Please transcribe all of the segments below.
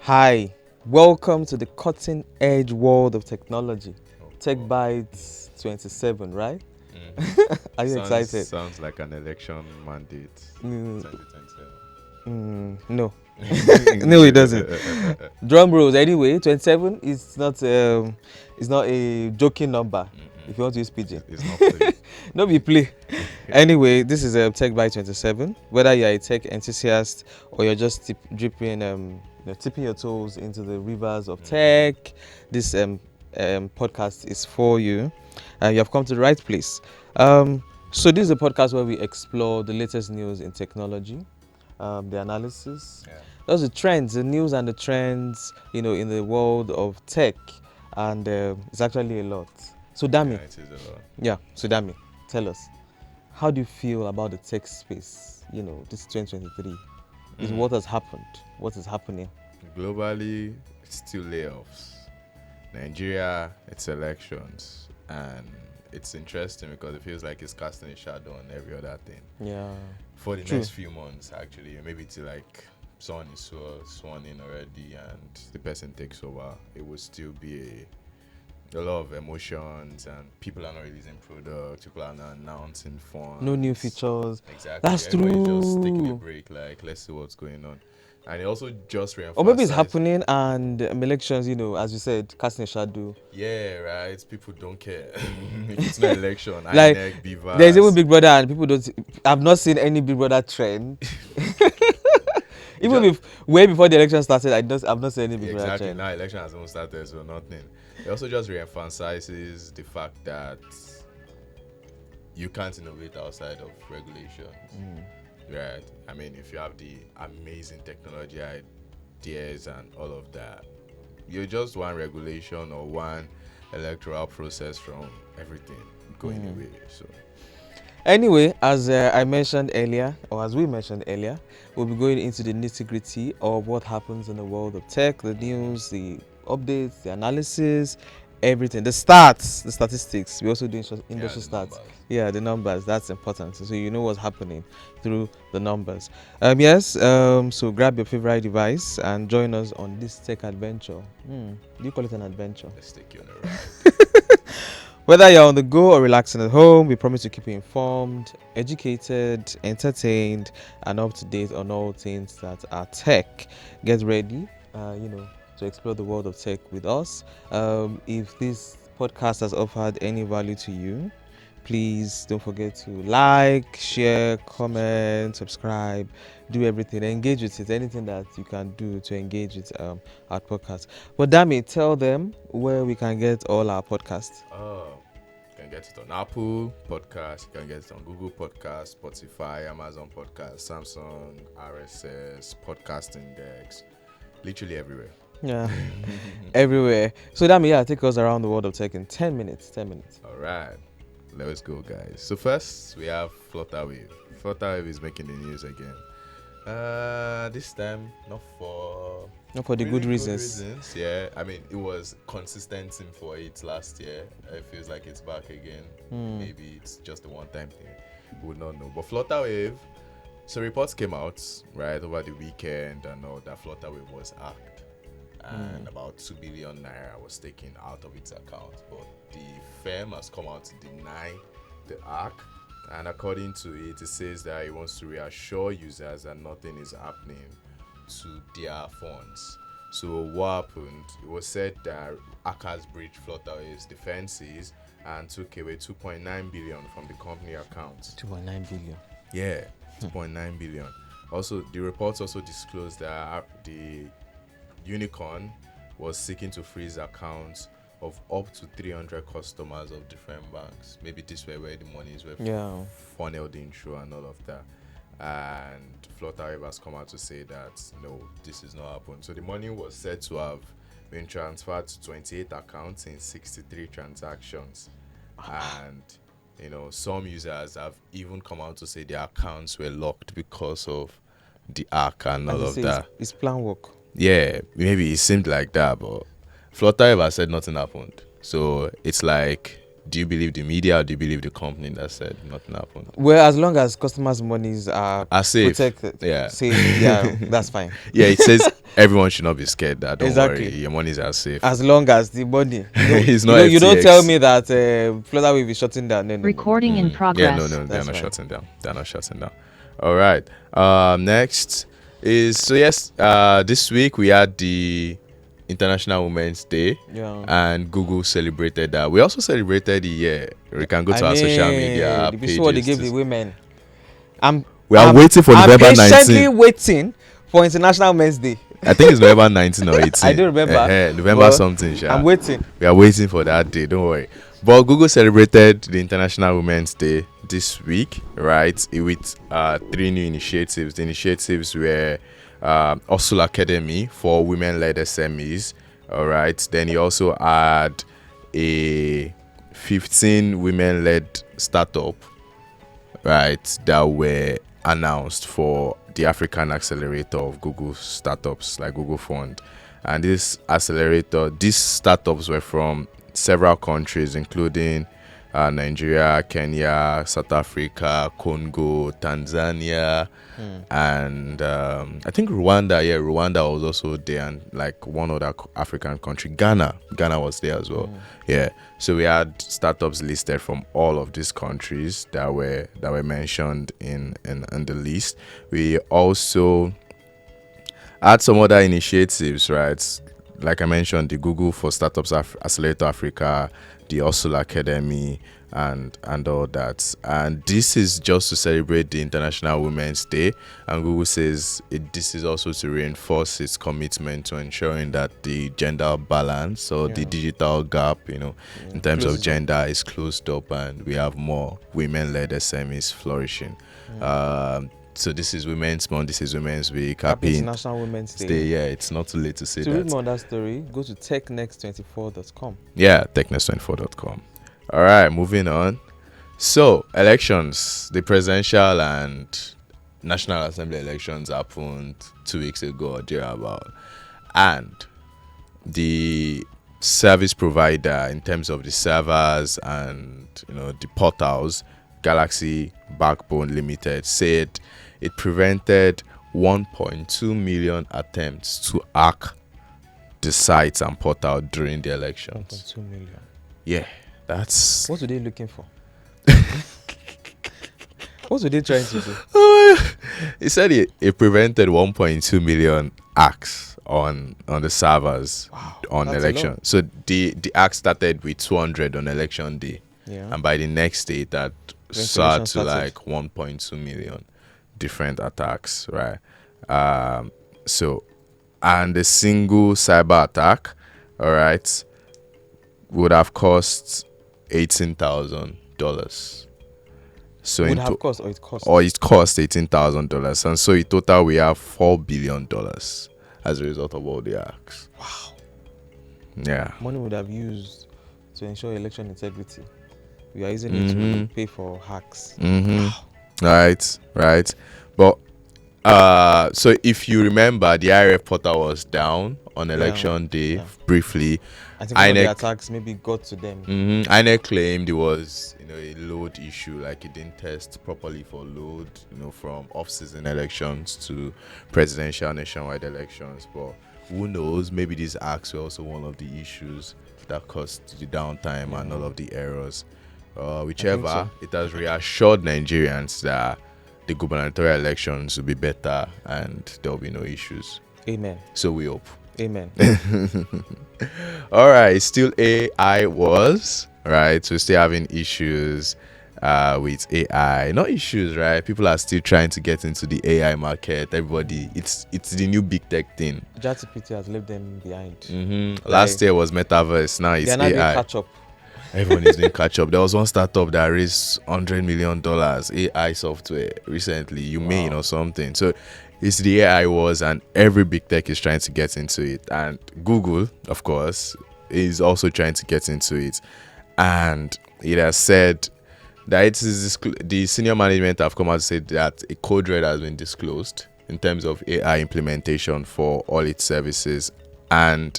Hi, welcome to the cutting edge world of technology. TechBytes 27, right? Are you excited? Sounds like an election mandate. Mm, 2027. no. No, it doesn't. Drum rolls. Anyway, 27 is not a joking number. If you want to use pidgin, It's not play. no be play. Anyway, this is Tech by 27. Whether you're a tech enthusiast or you're just tipping your toes into the rivers of tech, this podcast is for you. You have come to the right place. So this is a podcast where we explore the latest news in technology, the analysis, those are the trends, the news and the trends, in the world of tech, and it's actually a lot. So Dami, It is a lot. So Dami, tell us, how do you feel about the tech space? This 2023 is what has happened. What is happening? Globally, it's still layoffs. Nigeria, it's elections, and it's interesting because it feels like it's casting a shadow on every other thing. Yeah. For the True. next few months, actually, maybe till like someone is sworn in already and the person takes over, it will still be a lot of emotions and people are not releasing products, people are not announcing funds. No new features. Exactly. That's Everybody's just taking a true. break, like let's see what's going on. And it also just Or reinforces. maybe it's happening and elections, as you said, casting a shadow. Yeah, right. People don't care. If it's not election, Like, IRev, BVAS. There's even Big Brother and people don't. I've not seen any Big Brother trend. Even way before the election started, I've not seen any Big Brother Exactly. trend. Now election has not started, so nothing. It also just reemphasizes the fact that you can't innovate outside of regulations. Right. I mean, if you have the amazing technology ideas and all of that, you're just one regulation or one electoral process from everything going away. So Anyway, as I mentioned earlier, or as we mentioned earlier, we'll be going into the nitty-gritty of what happens in the world of tech, the news, the updates, the analysis, everything, the stats, the statistics. We also do industry stats. numbers. Yeah, the numbers. That's important. So you know what's happening through the numbers. So grab your favorite device and join us on this tech adventure. Do you call it an adventure? Let's take you on a ride. Whether you're on the go or relaxing at home, we promise to keep you informed, educated, entertained, and up to date on all things that are tech. Get ready, to explore the world of tech with us. If this podcast has offered any value to you, please don't forget to like, share, comment, subscribe, do everything, engage with it, anything that you can do to engage with our podcast. But Dami, tell them where we can get all our podcasts. You can get it on Apple Podcast, you can get it on Google Podcast, Spotify, Amazon Podcast, Samsung, RSS, Podcast Index, literally everywhere. Yeah, everywhere. So Dami, take us around the world of tech in 10 minutes. 10 minutes. All right, let's go, guys. So first we have Flutterwave. Flutterwave is making the news again. This time not for the good reasons. Yeah, I mean it was consistent for it last year. It feels like it's back again. Maybe it's just a one-time thing. We would not know. But Flutterwave. So reports came out right over the weekend and all that Flutterwave was hacked. And about 2 billion naira was taken out of its account. But the firm has come out to deny the hack. And according to it, it says that it wants to reassure users that nothing is happening to their funds. So what happened? It was said that hackers breached Flutterwave's defenses and took away 2.9 billion from the company account. 2.9 billion. Yeah, 2.9 billion. Also, the reports also disclosed that the Unicorn was seeking to freeze accounts of up to 300 customers of different banks. Maybe this way where the monies were funneled in through and all of that. And Flutterwave has come out to say that no, this is not happened. So the money was said to have been transferred to 28 accounts in 63 transactions. And some users have even come out to say their accounts were locked because of the hack and all of that. It's plan work. Yeah, maybe it seemed like that, but Flutterwave has said nothing happened. So it's like Do you believe the media or do you believe the company that said nothing happened? Well, as long as customers' monies are Safe. protected, Yeah. safe, yeah, that's fine. Yeah, it says everyone should not be scared. That don't Exactly. worry, your monies are safe. As long as the money, It's not you don't FTX. tell me that Florida will be shutting down. No, Recording in progress. Yeah, no, they're That's not fine. shutting down. They're not shutting down. All right. Next is this week we had the International Women's Day, and Google celebrated that. We also celebrated the year. We can go to our social media the pages. what they gave the women. We are waiting for November 19th. I'm patiently waiting for International Men's Day. I think it's November 19 or 18. I don't remember. November something. I'm waiting. We are waiting for that day. Don't worry. But Google celebrated the International Women's Day this week, right? With 3 new initiatives. The initiatives were Hustle Academy for women-led SMEs. All right. Then he also had a 15 women-led startup, right, that were announced for the African Accelerator of Google startups, like Google Fund. And this accelerator, these startups were from several countries, including Nigeria, Kenya, South Africa, Congo, Tanzania, and I think Rwanda. Yeah, Rwanda was also there, and like one other African country, Ghana was there as well. Yeah, so we had startups listed from all of these countries that were mentioned in the list. We also had some other initiatives, right? Like I mentioned, the Google for Startups Accelerator Africa, the Hustle Academy, and all that. And this is just to celebrate the International Women's Day. And Google says this is also to reinforce its commitment to ensuring that the gender balance or the digital gap, in terms of gender is closed up, and we have more women-led SMEs flourishing. So this is Women's Month, this is Women's Week. Happy International Women's Day. Yeah, it's not too late to say that. To read more on that story, go to technext24.com. Yeah, technext24.com. All right, moving on. So, elections, the presidential and National Assembly elections happened 2 weeks ago or thereabout. And the service provider, in terms of the servers and the portals, Galaxy Backbone Limited, said it prevented 1.2 million attempts to hack the sites and portal during the elections. 1.2 million. Yeah, that's... What were they looking for? What were they trying to do? He said it prevented 1.2 million hacks on the servers on election. So the hack started with 200 on election day. Yeah. And by the next day, that soared to like 1.2 million different attacks, right? So, and a single cyber attack, all right, would have cost $18,000. So would have cost, or it cost? Or it cost $18,000, and so in total we have $4 billion as a result of all the hacks. Wow. Yeah. Money would have used to ensure election integrity. We are using it to pay for hacks. Wow. Right. But so if you remember, the IRev portal was down on election day briefly. I think one of the attacks maybe got to them. INEC claimed it was a load issue, like it didn't test properly for load, from off-season elections to presidential nationwide elections. But who knows? Maybe these hacks were also one of the issues that caused the downtime and all of the errors. Whichever, it has reassured Nigerians that the gubernatorial elections will be better and there will be no issues. Amen. So we hope. Amen. All right, still AI wars, right? So still having issues with AI. Not issues, right? People are still trying to get into the AI market. Everybody, it's the new big tech thing. ChatGPT has left them behind. Last year was metaverse. Now it's AI. AI. Catch up. Everyone is doing catch up. There was one startup that raised $100 million AI software recently, Yemi or something. So it's the AI wars, and every big tech is trying to get into it. And Google, of course, is also trying to get into it. And it has said that it is the senior management have come out to say that a code red has been disclosed in terms of AI implementation for all its services, and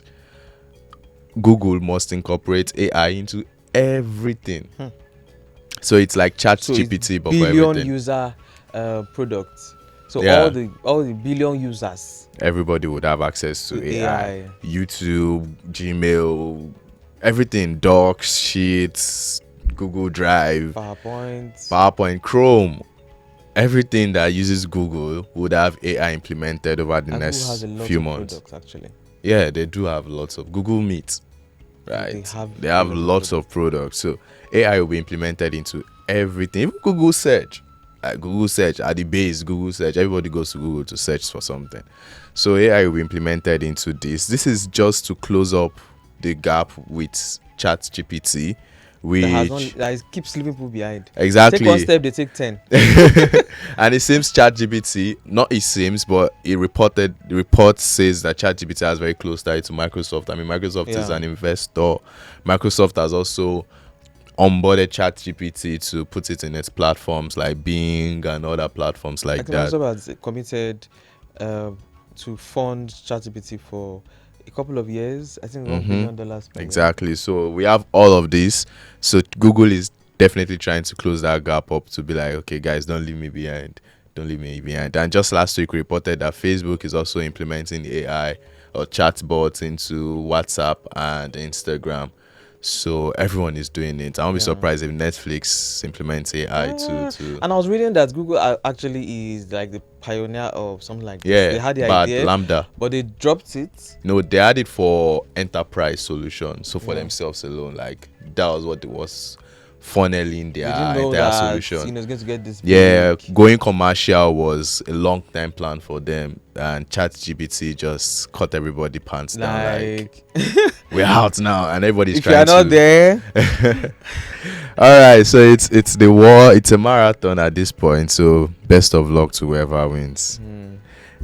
Google must incorporate AI into everything. So it's like So it's ChatGPT, but for billion everything. user products. So Yeah. all the billion users Everybody would have access to to AI. AI. YouTube, Gmail, everything, Docs, Sheets, Google Drive, PowerPoint, Chrome. Everything that uses Google would have AI implemented over the And Google next has a lot few of months. products, actually. Yeah, they do have lots of Google Meet, right? They have lots of products. So AI will be implemented into everything. Even Google search. Google search at the base, Google search. Everybody goes to Google to search for something. So AI will be implemented into this. This is just to close up the gap with ChatGPT, which that keeps leaving people behind. exactly. Take one step, they take 10. And it seems ChatGPT, not it seems, but the report says that ChatGPT has very close tie to Microsoft. I mean, Microsoft is an investor. Microsoft has also onboarded ChatGPT to put it in its platforms like Bing and other platforms like that. Microsoft has committed to fund ChatGPT for a couple of years. I think $1 billion. Exactly. So we have all of this. So Google is definitely trying to close that gap up to be like, okay, guys, don't leave me behind. Don't leave me behind. And just last week, we reported that Facebook is also implementing AI or chatbots into WhatsApp and Instagram. So everyone is doing it. I won't be surprised if Netflix implements AI too. And I was reading that Google actually is like the pioneer of something like this. Yeah, They had the but idea, Lambda. but they dropped it. No, they had it for enterprise solutions. So for themselves alone, like that was what it was funneling their entire solution. It's going to get this big. Going commercial was a long time plan for them, and ChatGPT just cut everybody pants down. Like we're out now, and everybody's if trying to. If you're not there. All right, so it's the war. It's a marathon at this point. So best of luck to whoever wins.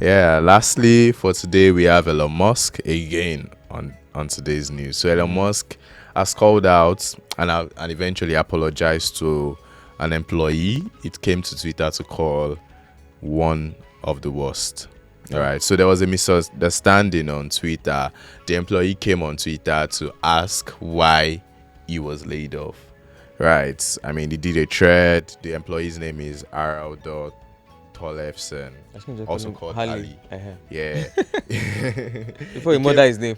Yeah. Lastly, for today, we have Elon Musk again on today's news. So Elon Musk has called out and eventually apologized to an employee. It came to Twitter to call one of the worst. All right. So there was a misunderstanding on Twitter. The employee came on Twitter to ask why he was laid off. Right. I mean, he did a thread. The employee's name is R.L. Tollefson, also called Ali. Yeah. Before he murdered his name.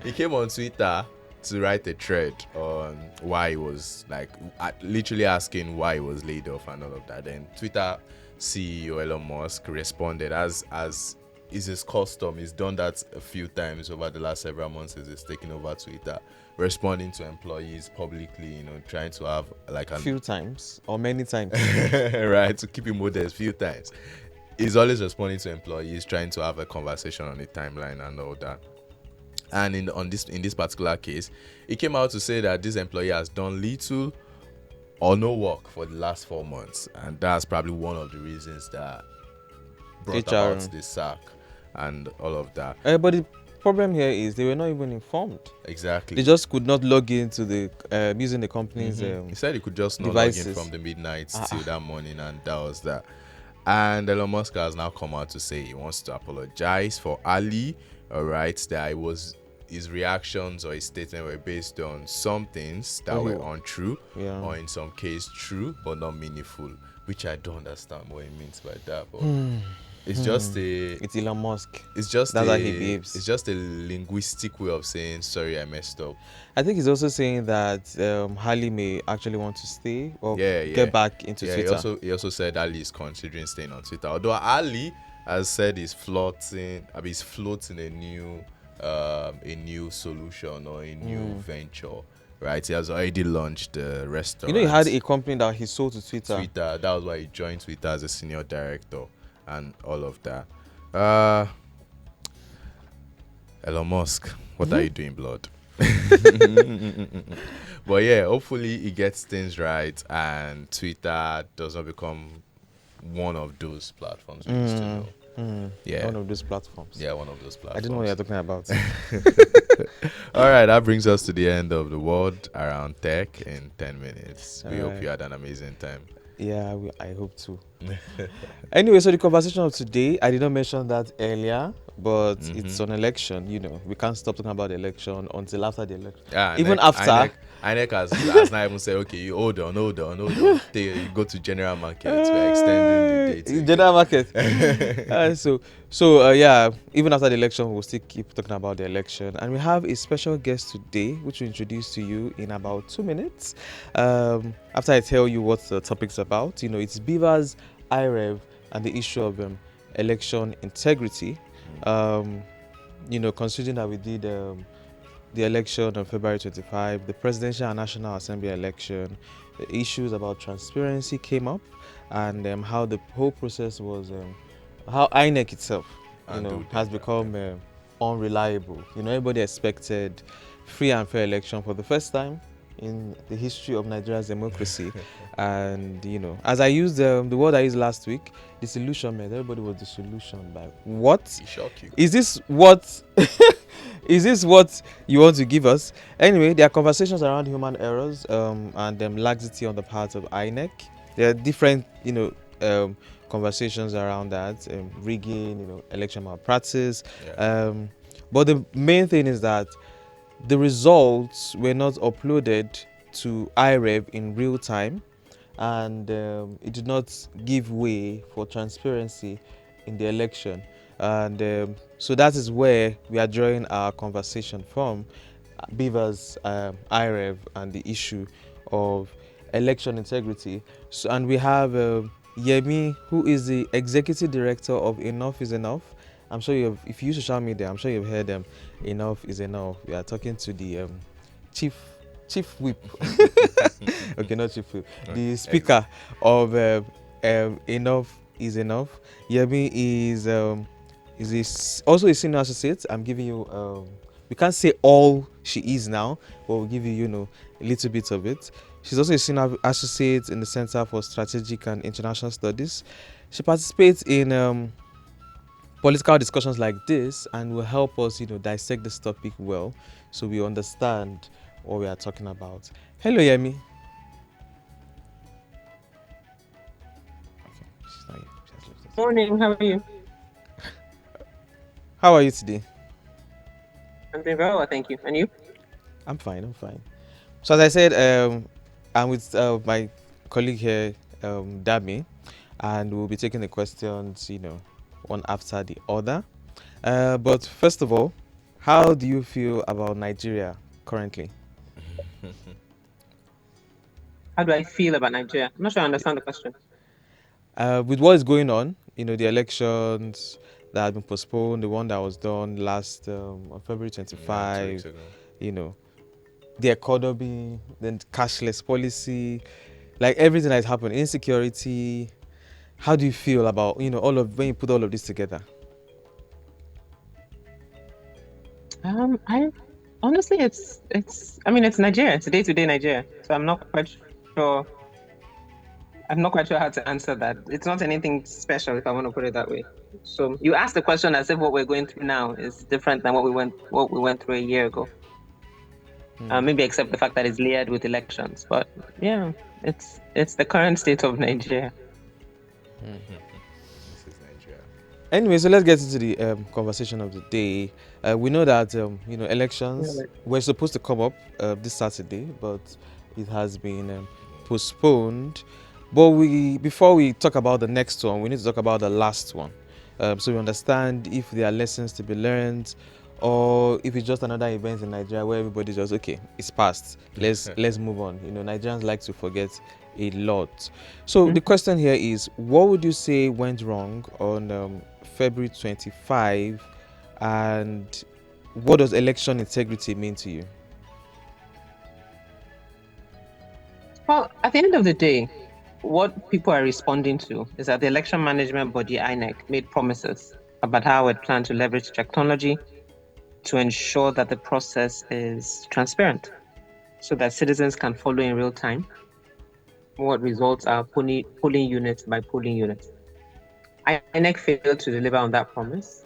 He came on Twitter to write a thread on why he was literally asking why he was laid off and all of that. Then Twitter CEO Elon Musk responded as is his custom. He's done that a few times over the last several months since he's taken over Twitter, responding to employees publicly, trying to have like a few times or many times. Right, to keep him modest, few times. He's always responding to employees, trying to have a conversation on the timeline and all that. And in this particular case, he came out to say that this employee has done little or no work for the last 4 months, and that's probably one of the reasons that brought about this sack and all of that. But the problem here is they were not even informed. Exactly. They just could not log into the using the company's he said he could just not devices. log in from the midnight till that morning, and that was that. And Elon Musk has now come out to say he wants to apologize for Ali. All right, that it was his reactions or his statement were based on some things that were untrue, or in some case true but not meaningful, which I don't understand what he means by that. But it's just it's Elon Musk. It's just that's how he behaves. It's just a linguistic way of saying sorry, I messed up. I think he's also saying that Ali may actually want to stay or get back into Twitter. He also said Ali is considering staying on Twitter. Although Ali has said he's floating a new solution or a new venture. Right, he has already launched a restaurant. He had a company that he sold to Twitter. That was why he joined Twitter as a senior director and all of that. Elon Musk, what are you doing, blood? But yeah, hopefully he gets things right and Twitter does not become one of those platforms we used to know. Yeah, one of those platforms. Yeah, one of those platforms. I didn't know what you're talking about. All right, that brings us to the end of the World Around Tech in 10 minutes. We hope you had an amazing time. Yeah, I hope too. Anyway, so the conversation of today, I did not mention that earlier, but it's Mm-hmm. an election. We can't stop talking about the election until after the election. Yeah, Even INEC, after, INEC has not even said, okay, you hold on, hold on, hold on. You go to general market. We're extending the date general market. again. Yeah, even after the election, we'll still keep talking about the election. And we have a special guest today, which we'll introduce to you in about 2 minutes. After I tell you what the topic's about, it's BVAS, IRev, and the issue of election integrity. Considering that we did the election on February 25, the presidential and national assembly election, the issues about transparency came up, and how the whole process was, how INEC itself, has become unreliable. Everybody expected free and fair election for the first time in the history of Nigeria's democracy. And as I used the word I used last week, disillusionment. Everybody was disillusioned by what Shock you. is this? What is this? What you want to give us? Anyway, there are conversations around human errors and laxity on the part of INEC. There are different conversations around that, rigging, election malpractice. Yeah. But the main thing is that the results were not uploaded to IRev in real time, and it did not give way for transparency in the election. And so that is where we are drawing our conversation from, Beaver's IRev and the issue of election integrity. So, and we have Yemi, who is the executive director of Enough is Enough. I'm sure if you use social media, I'm sure you've heard them. Enough is Enough. We are talking to the chief chief whip. Okay, not chief whip. The speaker of Enough is Enough. Yemi is also a senior associate. I'm giving you we can't say all she is now, but we'll give you a little bit of it. She's also a senior associate in the Center for Strategic and International Studies. She participates in political discussions like this and will help us dissect this topic well, so we understand what we are talking about. Hello, Yemi. Okay, she's not here. She has left us. Morning, how are you? How are you today? I'm doing very well, thank you. And you? I'm fine. I'm fine. So as I said, I'm with my colleague here, Dami, and we'll be taking the questions, one after the other. But first of all, how do you feel about Nigeria currently? How do I feel about Nigeria? I'm not sure I understand the question. With what is going on, the elections that have been postponed, the one that was done last on February 25, 2 weeks ago. The economy, then cashless policy, like everything that has happened, insecurity. How do you feel about all of when you put all of this together? I honestly, it's Nigeria. It's day-to-day Nigeria, so I'm not quite sure. I'm not quite sure how to answer that. It's not anything special, if I want to put it that way. So you asked the question as if what we're going through now is different than what we went through a year ago. Maybe except the fact that it's layered with elections, but yeah, it's the current state of Nigeria. This is Nigeria. Anyway, so let's get into the conversation of the day. We know that elections were supposed to come up this Saturday, but it has been postponed. But before we talk about the next one, we need to talk about the last one, so we understand if there are lessons to be learned, or if it's just another event in Nigeria where everybody just okay, it's past. Let's move on. Nigerians like to forget a lot. So the question here is, what would you say went wrong on February 25, and what does election integrity mean to you? Well, at the end of the day, what people are responding to is that the election management body, INEC, made promises about how it planned to leverage technology to ensure that the process is transparent so that citizens can follow in real time what results are polling unit by polling unit. INEC failed to deliver on that promise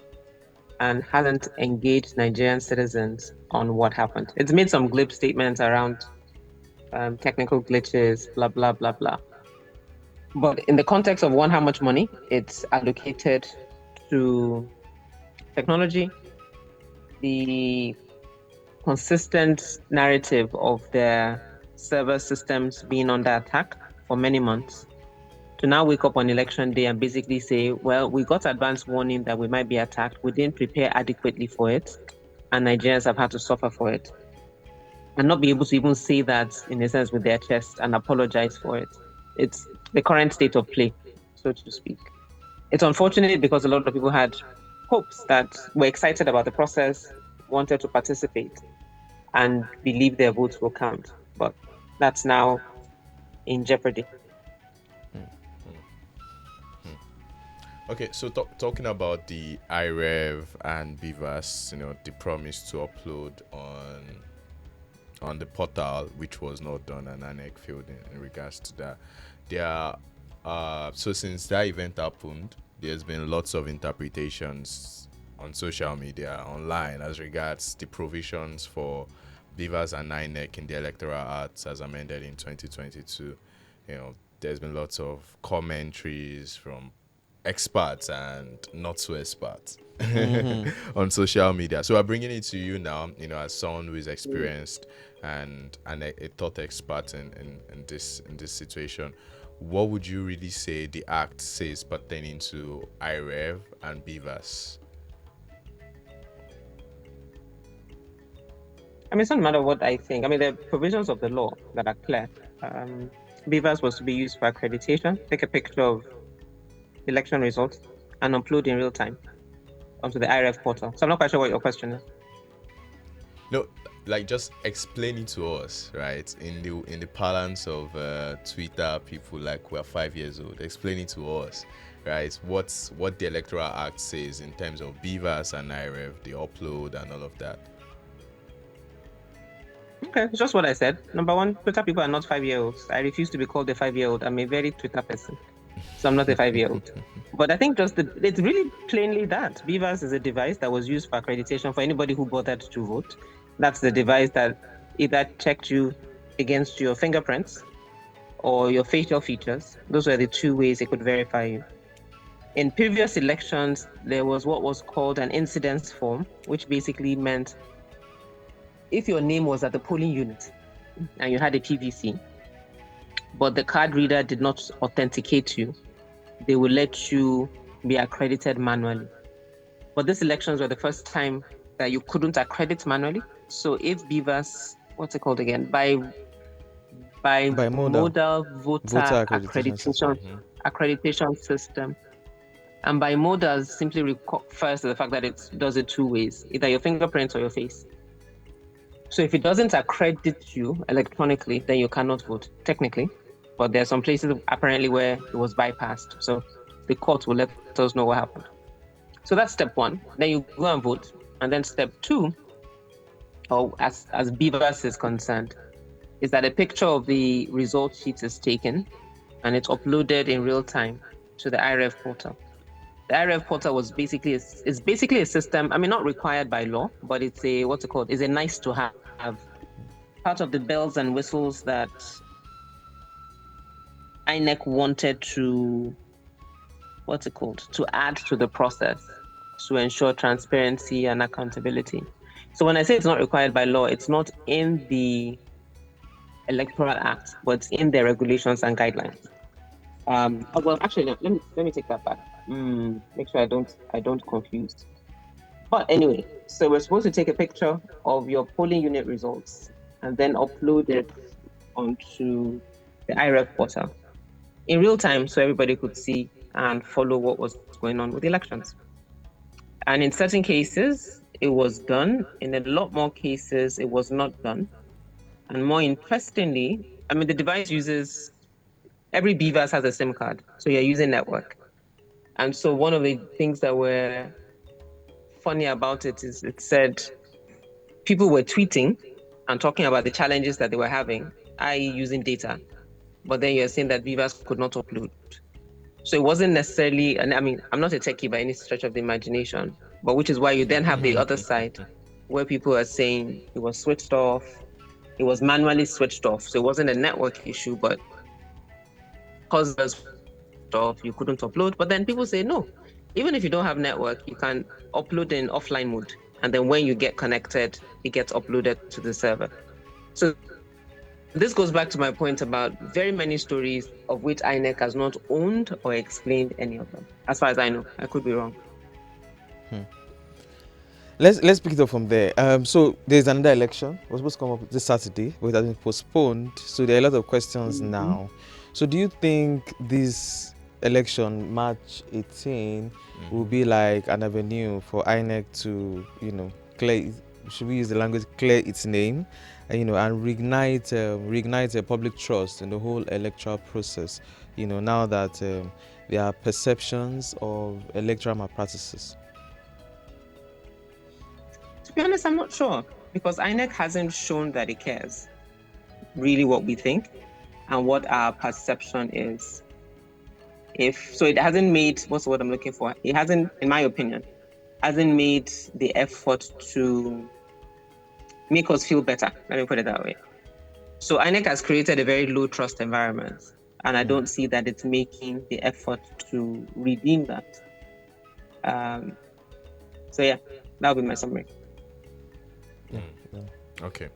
and hasn't engaged Nigerian citizens on what happened. It's made some glib statements around technical glitches, blah, blah, blah, blah. But in the context of how much money it's allocated to technology, the consistent narrative of their server systems being under attack for many months, to now wake up on election day and basically say, well, we got advance warning that we might be attacked. We didn't prepare adequately for it, and Nigerians have had to suffer for it. And not be able to even say that, in a sense, with their chest and apologize for it. It's the current state of play, so to speak. It's unfortunate because a lot of people had hopes that were excited about the process, wanted to participate, and believe their votes will count. But that's now in jeopardy. Okay, so talking about the IRev and BVAS, the promise to upload on the portal, which was not done, and INEC failed in regards to that. So since that event happened, there's been lots of interpretations on social media, online, as regards the provisions for BVAS and INEC in the Electoral Act as amended in 2022. There's been lots of commentaries from experts and not so experts on social media. So we're bringing it to you now, as someone who is experienced and a thought expert in this situation. What would you really say the act says pertaining to IRev and BVAS? It's not a matter of what I think. There are provisions of the law that are clear. BVAS was to be used for accreditation, take a picture of election results, and upload in real time onto the IRev portal. So I'm not quite sure what your question is. No, just explain it to us, right? In the parlance of Twitter people, like we're 5 years old. Explain it to us, right? What the Electoral Act says in terms of BVAS and IRev, the upload and all of that. Okay, it's just what I said. Number one, Twitter people are not 5-year-olds. I refuse to be called a 5-year-old. I'm a very Twitter person, so I'm not a 5-year-old. But I think it's really plainly that BVAS is a device that was used for accreditation for anybody who bothered to vote. That's the device that either checked you against your fingerprints or your facial features. Those were the two ways it could verify you. In previous elections, there was what was called an incidence form, which basically meant if your name was at the polling unit and you had a PVC, but the card reader did not authenticate you, they will let you be accredited manually. But these elections were the first time that you couldn't accredit manually. So if BVAS, what's it called again? By modal voter accreditation system. And by modal simply refers to the fact that it does it two ways, either your fingerprints or your face. So if it doesn't accredit you electronically, then you cannot vote, technically. But there are some places apparently where it was bypassed. So the court will let us know what happened. So that's step one. Then you go and vote. And then step two, or as BVAS is concerned, is that a picture of the result sheet is taken and it's uploaded in real time to the IRev portal. The IRev portal is basically a system, not required by law, but it's a nice to have. Part of the bells and whistles that INEC wanted to add to the process to ensure transparency and accountability. So when I say it's not required by law, it's not in the Electoral Act, but it's in their regulations and guidelines. Well, actually, no, let me take that back. Make sure I don't confuse. But anyway, so we're supposed to take a picture of your polling unit results and then upload it onto the IRev portal in real time, so everybody could see and follow what was going on with the elections. And in certain cases, it was done. In a lot more cases, it was not done. And more interestingly, the device uses, every BVAS has a SIM card, so you're using network. And so one of the things that were funny about it is it said people were tweeting and talking about the challenges that they were having, i.e. using data. But then you're saying that BVAS could not upload. So it wasn't necessarily, and I'm not a techie by any stretch of the imagination, but which is why you then have the other side where people are saying it was switched off, it was manually switched off. So it wasn't a network issue, but because it was switched off, you couldn't upload. But then people say, no, Even if you don't have network, you can upload in offline mode. And then when you get connected, it gets uploaded to the server. So this goes back to my point about very many stories of which INEC has not owned or explained any of them. As far as I know, I could be wrong. Let's pick it up from there. So there's another election. It was supposed to come up this Saturday, but it has been postponed. So there are a lot of questions now. So do you think this election, March 18, will be like an avenue for INEC to, clear? Should we use the language, clear its name, and reignite a public trust in the whole electoral process? Now that there are perceptions of electoral malpractices. To be honest, I'm not sure, because INEC hasn't shown that it cares really what we think and what our perception is. So it hasn't made, what's the word I'm looking for? It hasn't, in my opinion, hasn't made the effort to make us feel better. Let me put it that way. So INEC has created a very low trust environment, and I don't see that it's making the effort to redeem that. So yeah, that would be my summary. Okay,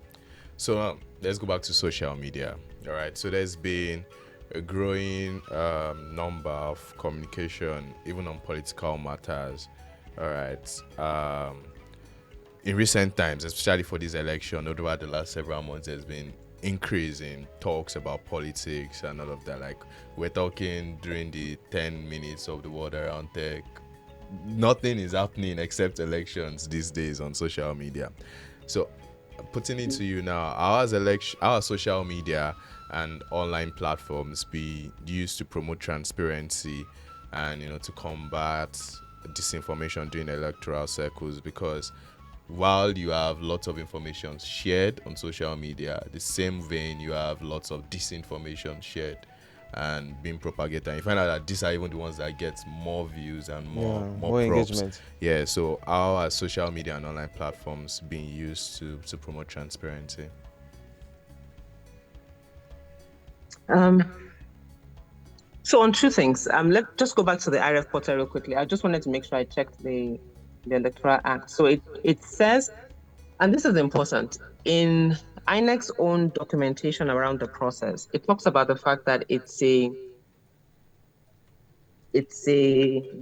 so let's go back to social media. All right, so there's been a growing number of communication, even on political matters. All right, in recent times, especially for this election, over the last several months, there's been increase in talks about politics and all of that. Like, we're talking during the 10 minutes of the World Around Tech, nothing is happening except elections these days on social media. So putting it to you now, our social media and online platforms be used to promote transparency and to combat disinformation during electoral circles? Because while you have lots of information shared on social media, the same vein you have lots of disinformation shared and being propagated, and you find out that these are even the ones that get more views and more props. Engagement. Yeah, so how are social media and online platforms being used to promote transparency? So on two things, let's just go back to the IRev portal real quickly. I just wanted to make sure I checked the Electoral Act. So it says, and this is important, in INEC's own documentation around the process, it talks about the fact that it's a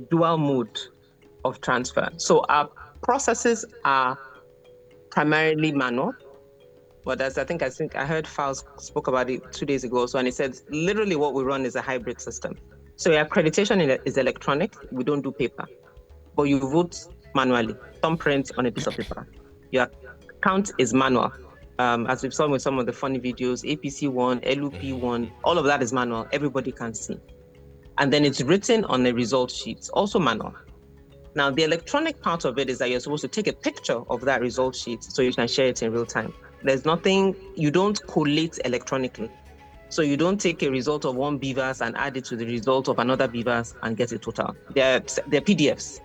dual mode of transfer. So our processes are primarily manual, but as I think I heard Files spoke about it 2 days ago. So, and it said literally what we run is a hybrid system. So your accreditation is electronic. We don't do paper, but you vote manually, thumbprint on a piece of paper. Your count is manual. As we've seen with some of the funny videos, APC1, LUP1, all of that is manual. Everybody can see. And then it's written on a result sheet, also manual. Now, the electronic part of it is that you're supposed to take a picture of that result sheet so you can share it in real time. There's nothing, you don't collate electronically. So you don't take a result of one BVAS and add it to the result of another BVAS and get a total. They're PDFs.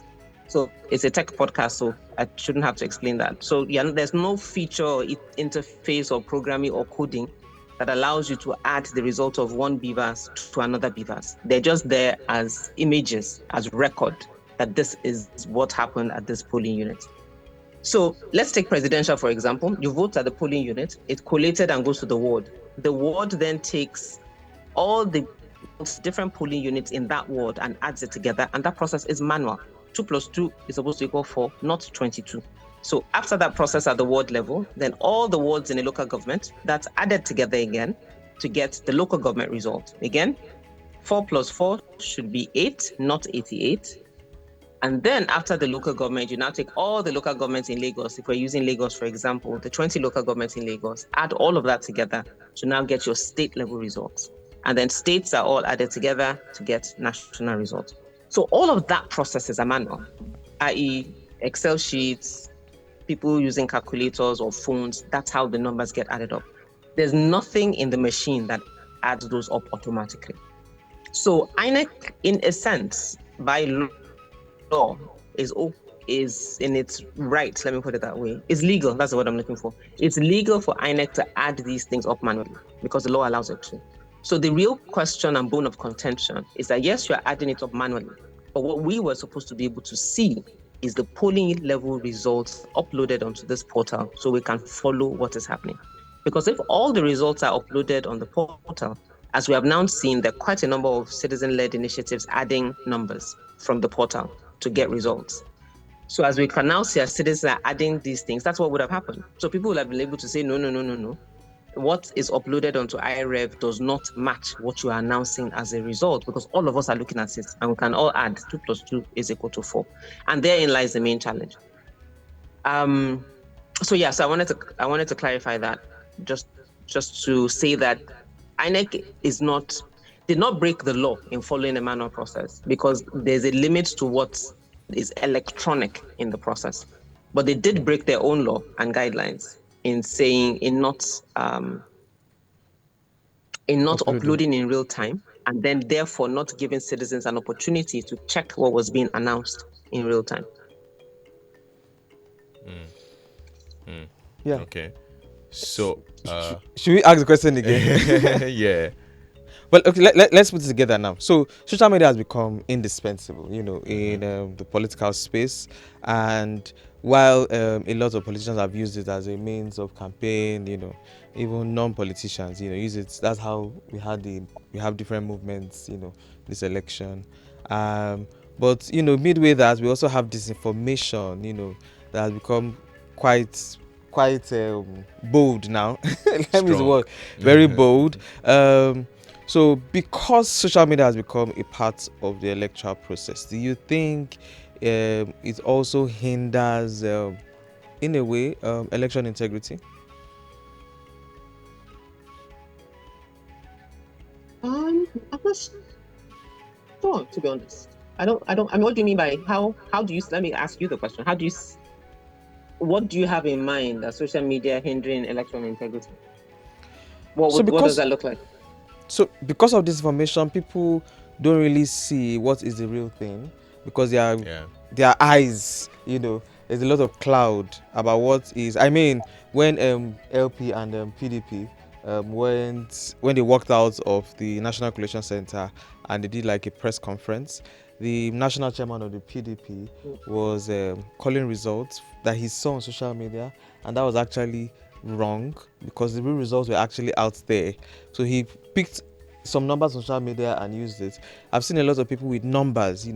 So it's a tech podcast, so I shouldn't have to explain that. So yeah, there's no feature or interface or programming or coding that allows you to add the result of one BVAS to another BVAS. They're just there as images, as record that this is what happened at this polling unit. So let's take presidential, for example. You vote at the polling unit, it's collated and goes to the ward. The ward then takes all the different polling units in that ward and adds it together, and that process is manual. 2 + 2 is supposed to equal 4, not 22. So after that process at the ward level, then all the wards in a local government, that's added together again to get the local government result. Again, 4 + 4 should be 8, not 88. And then after the local government, you now take all the local governments in Lagos. If we're using Lagos, for example, the 20 local governments in Lagos, add all of that together to now get your state level results. And then states are all added together to get national results. So all of that process is a manual, i.e. Excel sheets, people using calculators or phones. That's how the numbers get added up. There's nothing in the machine that adds those up automatically. So INEC, in a sense, by law, is in its right, let me put it that way. It's legal, that's what I'm looking for. It's legal for INEC to add these things up manually because the law allows it to. So the real question and bone of contention is that yes, you're adding it up manually, But what we were supposed to be able to see is the polling level results uploaded onto this portal so we can follow what is happening. Because if all the results are uploaded on the portal, as we have now seen, there are quite a number of citizen-led initiatives adding numbers from the portal to get results. So as we can now see, as citizens are adding these things, that's what would have happened. So people would have been able to say, no. What is uploaded onto IRev does not match what you are announcing as a result, because all of us are looking at it and we can all add 2 + 2 is equal to 4. And therein lies the main challenge. So I wanted to clarify that, just to say that INEC did not break the law in following a manual process, because there's a limit to what is electronic in the process. But they did break their own law and guidelines in not uploading in real time, and then therefore not giving citizens an opportunity to check what was being announced in real time. Yeah. Okay. So, should we ask the question again? yeah. Well, okay, let's put it together now. So, social media has become indispensable, in the political space. And while a lot of politicians have used it as a means of campaign, even non-politicians, use it. That's how we have different movements, this election. But midway that, we also have disinformation, that has become quite bold now. Let me use the word, very bold. So because social media has become a part of the electoral process, do you think it also hinders, in a way, election integrity? I'm not sure, to be honest. I mean, what do you mean by how do you, let me ask you the question. What do you have in mind as social media hindering election integrity? What does that look like? So because of this information, people don't really see what is the real thing, because their eyes, there's a lot of cloud about what is. I mean, when LP and PDP when they walked out of the National Collation Center and they did like a press conference, the national chairman of the PDP was calling results that he saw on social media, and that was actually wrong, because the real results were actually out there. So he picked some numbers on social media and used it. I've seen a lot of people with numbers,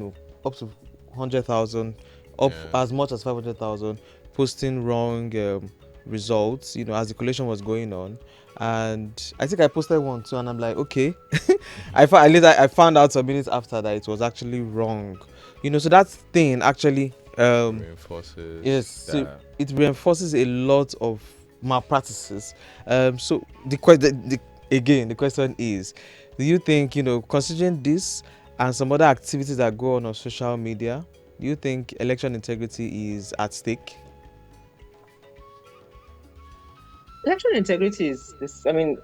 up to 100,000, up as much as 500,000, posting wrong results, as the collation was going on. And I think I posted one too, and I'm like, okay. I found out some minutes after that it was actually wrong. So that thing actually reinforces. Yes, so it reinforces a lot of malpractices. So the question is, do you think, considering this and some other activities that go on social media, do you think election integrity is at stake? Election integrity is this. I mean,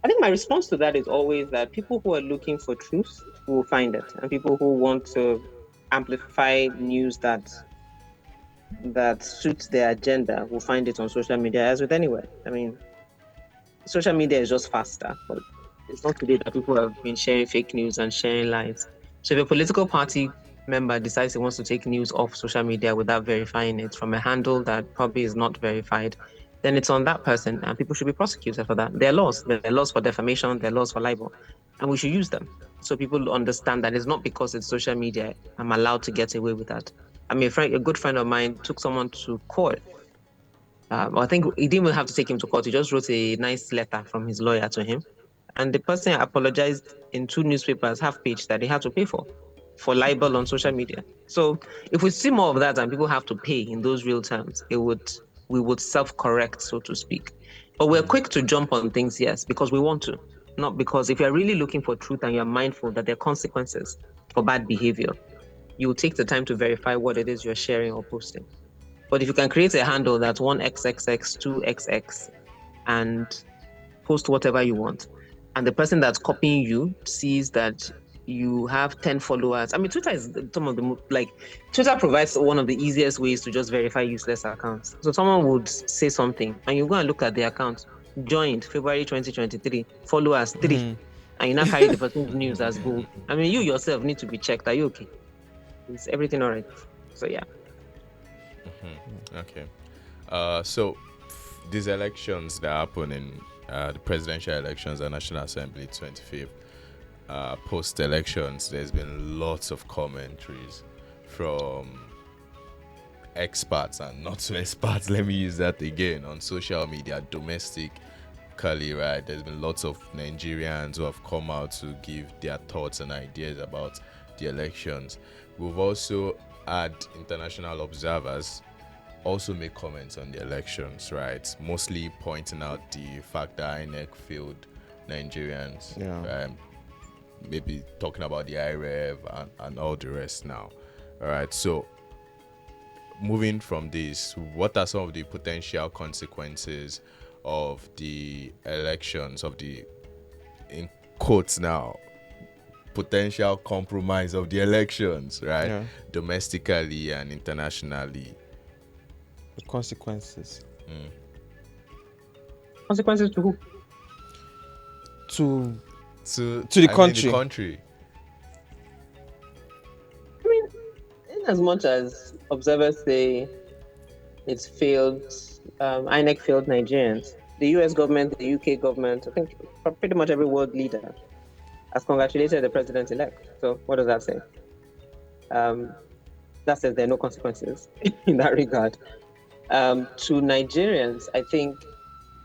I think my response to that is always that people who are looking for truth will find it, and people who want to amplify news that suits their agenda will find it on social media, as with anywhere. I mean, social media is just faster, but it's not today that people have been sharing fake news and sharing lies. So if a political party member decides he wants to take news off social media without verifying it from a handle that probably is not verified, then it's on that person, and people should be prosecuted for that. There are laws. There are laws for defamation, there are laws for libel, and we should use them. So people understand that it's not because it's social media I'm allowed to get away with that. I mean, a good friend of mine took someone to court. I think he didn't even have to take him to court. He just wrote a nice letter from his lawyer to him. And the person apologized in 2 newspapers, half page, that they had to pay for libel on social media. So if we see more of that and people have to pay in those real terms, we would self-correct, so to speak. But we're quick to jump on things, yes, because we want to. Not because if you're really looking for truth and you're mindful that there are consequences for bad behavior, you will take the time to verify what it is you're sharing or posting. But if you can create a handle that's 1xxx, 2xx, and post whatever you want, and the person that's copying you sees that you have 10 followers. I mean, Twitter is Twitter provides one of the easiest ways to just verify useless accounts. So someone would say something, and you go and look at the account, joined February 2023, followers 3. and you now carry the person's news as gold. I mean, you yourself need to be checked. Are you okay? Is everything all right? So yeah. Okay. So these elections that happen in the presidential elections and National Assembly 25th, post elections, there's been lots of commentaries from experts and not so experts. Let me use that again on social media, domestically, right? There's been lots of Nigerians who have come out to give their thoughts and ideas about the elections. We've also had international observers also make comments on the elections, right? Mostly pointing out the fact that INEC failed Nigerians. Yeah. Maybe talking about the IRev and all the rest now. All right, so moving from this, what are some of the potential consequences of the elections, of the, in quotes now, potential compromise of the elections, right? Yeah. Domestically and internationally. The consequences. Consequences to who? To the country. The country. I mean, in as much as observers say it's failed, INEC failed Nigerians, the US government, the UK government, I think pretty much every world leader has congratulated the president-elect. So what does that say? That says there are no consequences in that regard. To Nigerians, I think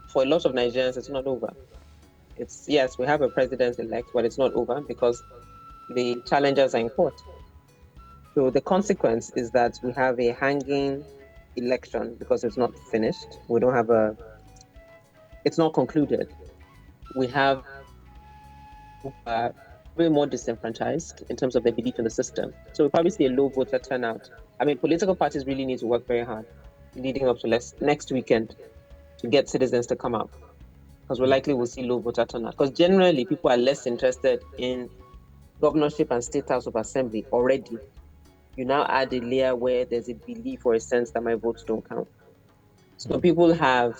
for a lot of Nigerians, it's not over. It's, yes, we have a president-elect, but it's not over because the challengers are in court. So the consequence is that we have a hanging election because it's not finished. We don't have it's not concluded. We have way more disenfranchised in terms of their belief in the system. So we probably see a low voter turnout. I mean, political parties really need to work very hard leading up to next weekend to get citizens to come out, because we likely will see low voter turnout. Because generally, people are less interested in governorship and state house of assembly already. You now add a layer where there's a belief or a sense that my votes don't count. So people have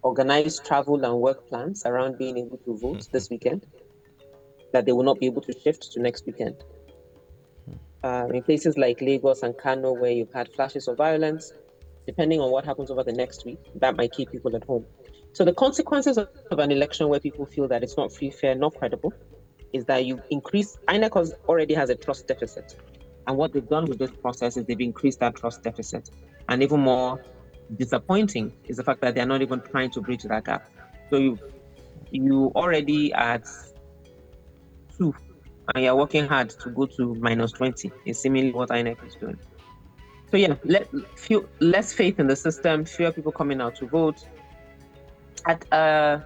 organized travel and work plans around being able to vote this weekend that they will not be able to shift to next weekend. In places like Lagos and Kano, where you've had flashes of violence, depending on what happens over the next week, that might keep people at home. So the consequences of an election where people feel that it's not free, fair, not credible, is that you increase, INEC already has a trust deficit. And what they've done with this process is they've increased that trust deficit. And even more disappointing is the fact that they're not even trying to bridge that gap. So you already at 2, and you're working hard to go to -20, is seemingly what INEC is doing. So yeah, less faith in the system, fewer people coming out to vote. At a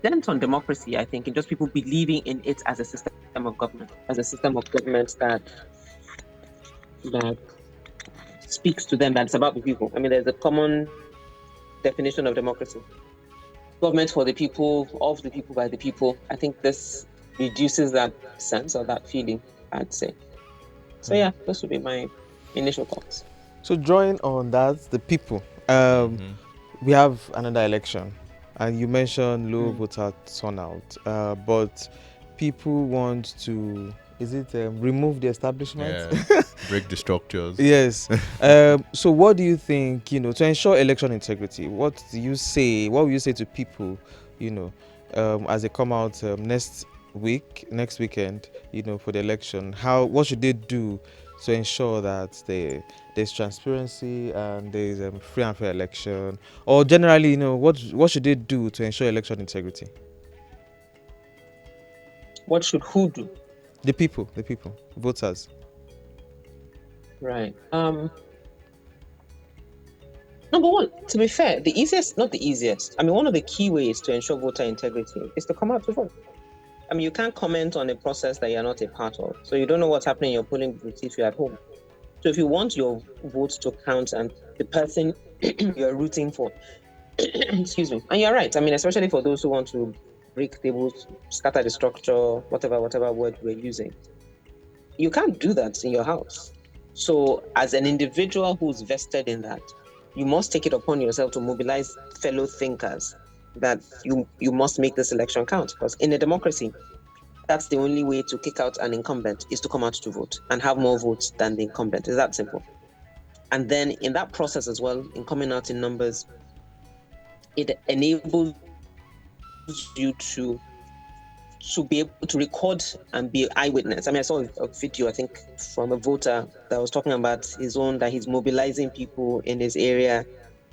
dent on democracy, I think, in just people believing in it as a system of government, that speaks to them, that's about the people. I mean, there's a common definition of democracy: government for the people, of the people, by the people. I think this reduces that sense or that feeling, I'd say. So yeah, this would be my initial thoughts. So drawing on that, the people, we have another election, and you mentioned low voter turnout, but people want to, is it remove the establishment? Yeah, break the structures. Yes. So what do you think, to ensure election integrity, what will you say to people, as they come out next weekend, for the election? What should they do to ensure that there's transparency and there's a free and fair election? Or generally, what should they do to ensure election integrity? What should who do? The people, voters. Right. Number one, to be fair, not the easiest. I mean, one of the key ways to ensure voter integrity is to come out to vote. I mean, you can't comment on a process that you're not a part of. So you don't know what's happening in your polling booth if you're at home. So if you want your votes to count and the person you're rooting for, excuse me, and you're right. I mean, especially for those who want to break tables, scatter the structure, whatever word we're using, you can't do that in your house. So as an individual who's vested in that, you must take it upon yourself to mobilize fellow thinkers that you must make this election count, because in a democracy, that's the only way to kick out an incumbent, is to come out to vote and have more votes than the incumbent. It's that simple. And then in that process as well, in coming out in numbers, it enables you to be able to record and be eyewitness. I mean, I saw a video, I think, from a voter that was talking about his own, that he's mobilizing people in his area.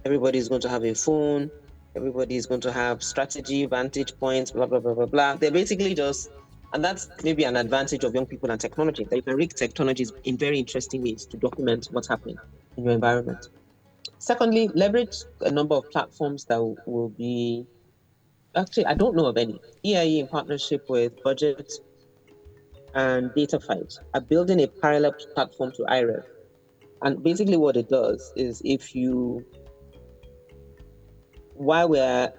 Everybody's going to have a phone. Everybody's going to have strategy, vantage points, blah, blah, blah, blah, blah. They're basically just, and that's maybe an advantage of young people and technology, that you can rig technologies in very interesting ways to document what's happening in your environment. Secondly, leverage a number of platforms that will be, actually, I don't know of any. EIE, in partnership with Budget and DataFight, are building a parallel platform to IRev. And basically what it does is, if you, while we're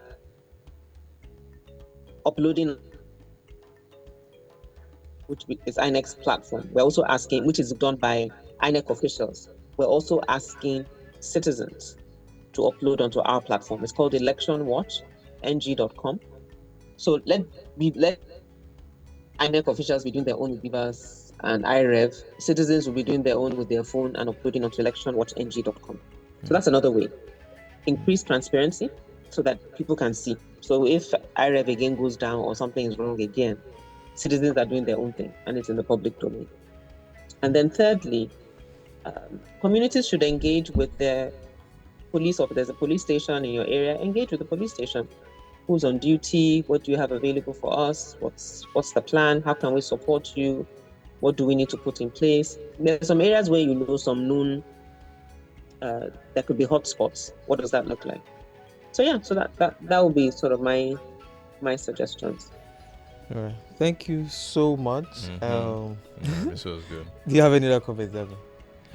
uploading, which is INEC's platform, we're also asking, which is done by INEC officials, we're also asking citizens to upload onto our platform. It's called electionwatchng.com. So let INEC officials be doing their own with BVAS and IRev. Citizens will be doing their own with their phone and uploading onto electionwatchng.com. So that's another way. Increase transparency so that people can see. So if IRev again goes down or something is wrong again, citizens are doing their own thing and it's in the public domain. And then thirdly, communities should engage with their police. Or if there's a police station in your area, engage with the police station. Who's on duty? What do you have available for us? What's the plan? How can we support you? What do we need to put in place? There's some areas where you know some known there could be hotspots. What does that look like? So yeah, so that will be sort of my suggestions. All right. Thank you so much. This was good. Do you have any other comments, Evan?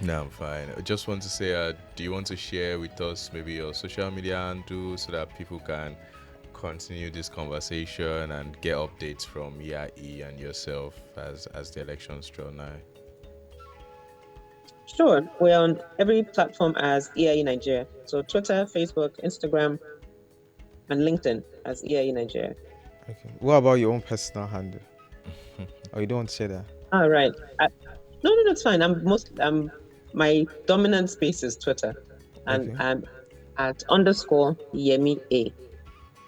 No, I'm fine. I just want to say, do you want to share with us maybe your social media handle so that people can continue this conversation and get updates from EIE and yourself as the elections draw nigh? Sure. We're on every platform as EIE Nigeria. So Twitter, Facebook, Instagram, and LinkedIn as EIE Nigeria. Okay. What about your own personal handle? Oh, you don't want to share that? All right. No, it's fine. My dominant space is Twitter, and Okay. I'm at _Yemi A.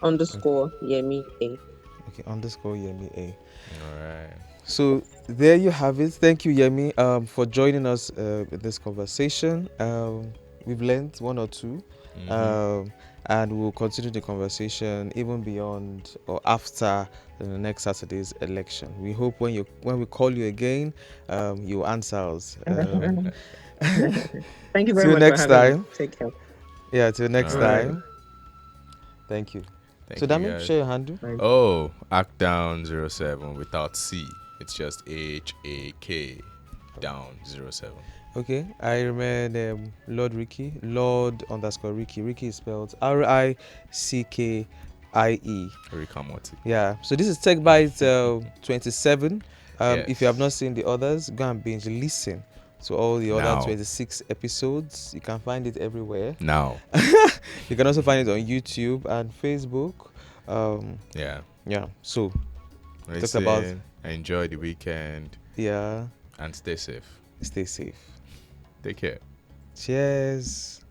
_Yemi A. Okay, _Yemi A. All right. So there you have it. Thank you, Yemi, for joining us in this conversation. We've learned one or two, and we'll continue the conversation even beyond or after the next Saturday's election. We hope when we call you again, you'll answer us. Thank you very much next for having time. me. Take care. Yeah, till next All time. right. Thank you. Thank So you, Dami, guys. share your handle. Oh, Hackdown07 without C. It's just HAK down 07. Okay, I remember Lord Ricky, Lord_Ricky. Ricky is spelled RICKIE. Rikamoti. Yeah, so this is TechBytes 27. If you have Yes. not seen the others, go and binge listen to all the other Now. 26 episodes. You can find it everywhere. Now. You can also find it on YouTube and Facebook. Yeah. Yeah, so Listen, about- enjoy the weekend yeah, and stay safe. stay safe. Take care. Cheers.